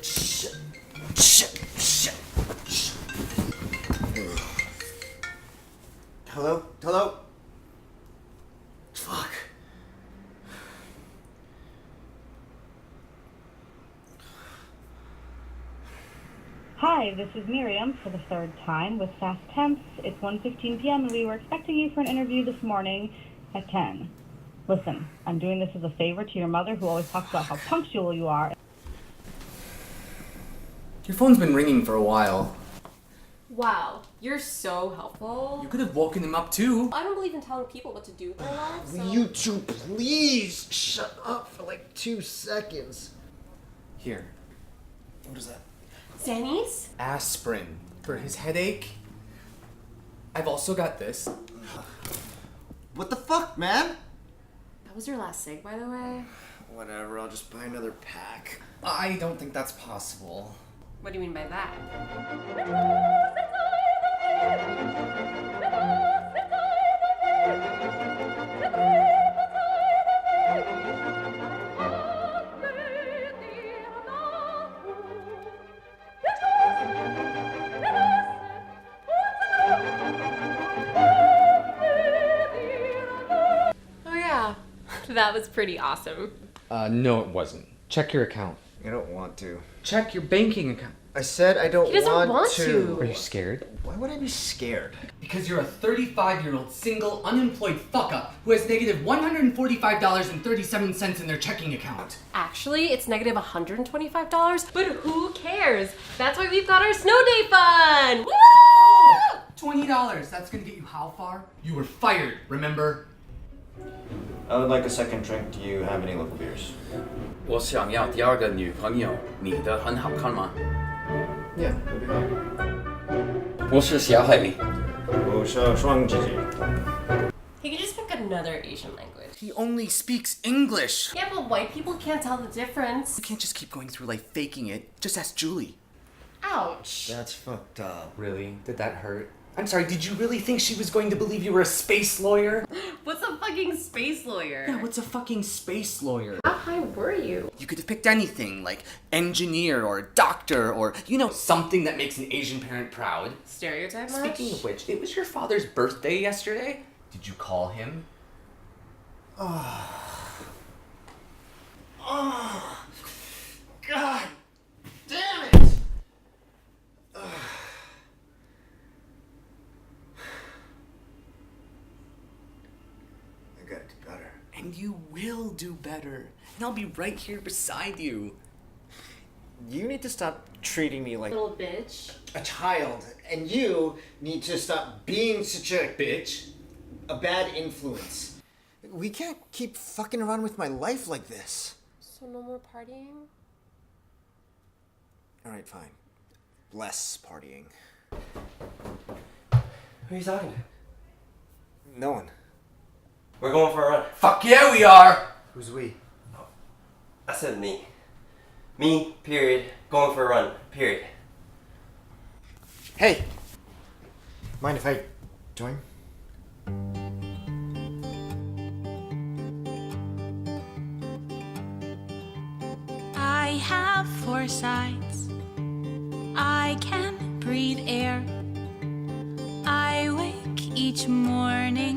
Shit. Hello? Fuck. Hi, this is Miriam for the third time with Fast Temps. It's 1:15 p.m. and we were expecting you for an interview this morning at 10. Listen, I'm doing this as a favor to your mother who always talks about how punctual you are. Your phone's been ringing for a while. Wow, you're so helpful. You could have woken him up too. I don't believe in telling people what to do with their lives, so... Will you two please shut up for like 2 seconds? Here. What is that? Xannies? Aspirin. For his headache. I've also got this. What the fuck, man? That was your last cig, by the way. Whatever, I'll just buy another pack. I don't think that's possible. What do you mean by that? Oh yeah, that was pretty awesome. No it wasn't. Check your account. I don't want to. Check your banking account. I said I don't He doesn't want to. Are you scared? Why would I be scared? Because you're a 35-year-old single unemployed fuck-up who has negative $145.37 in their checking account. Actually, it's negative $125, but who cares? That's why we've got our snow day fun! Woo! $20. That's gonna get you how far? You were fired, remember? I would like a second drink. Do you have any local beers? 我想要第二个女朋友，你的很好看吗？ Yeah, that'd be fine. 我是小黑。我是双姐姐。 He could just pick another Asian language. He only speaks English. Yeah, but white people can't tell the difference. You can't just keep going through life faking it. Just ask Julie. Ouch. That's fucked up. Really? Did that hurt? I'm sorry, did you really think she was going to believe you were a space lawyer? What's a fucking space lawyer? Yeah, what's a fucking space lawyer? How high were you? You could have picked anything, like engineer or doctor or, something that makes an Asian parent proud. Stereotype much? Speaking of which, it was your father's birthday yesterday. Did you call him? God damn it! I gotta do better. And you will do better. And I'll be right here beside you. You need to stop treating me like Little bitch. a child, and you need to stop being such a Bitch. a bad influence. We can't keep fucking around with my life like this. So no more partying? Alright, fine. Less partying. Who are you talking to? No one. We're going for a run. Fuck yeah, we are! Who's we? I said me. Me, period. Going for a run, period. Hey! Mind if I join? I have 4 sides. I can breathe air. I wake each morning